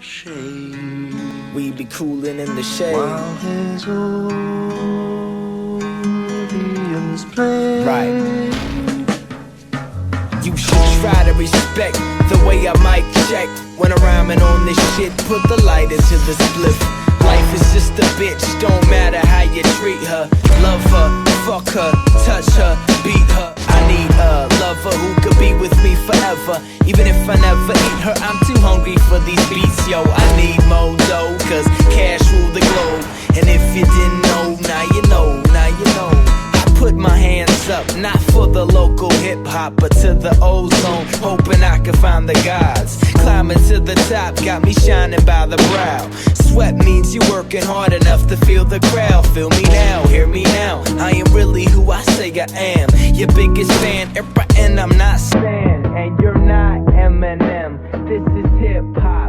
shade. We be coolin' in the shade while his audience play. Right. You should try to respect the way I mic check when I'm rhyming on this shit. Put the light into the spliff. Life is just a bitch, don't matter how you treat her. Love her, fuck her, touch her, beat her. I need a lover who could be with me forever. Even if I never eat her, I'm too hungry for these beats, yo. I need more dough, cause cash rule the globe. And if you didn't know, now you know, now you know. Put my hands up, not for the local hip-hop, but to the ozone, hoping I can find the gods. Climbing to the top, got me shining by the brow. Sweat means you working hard enough to feel the crowd. Feel me now, hear me now, I am really who I say I am. Your biggest fan, and I'm not Stan, and you're not Eminem. This is hip-hop.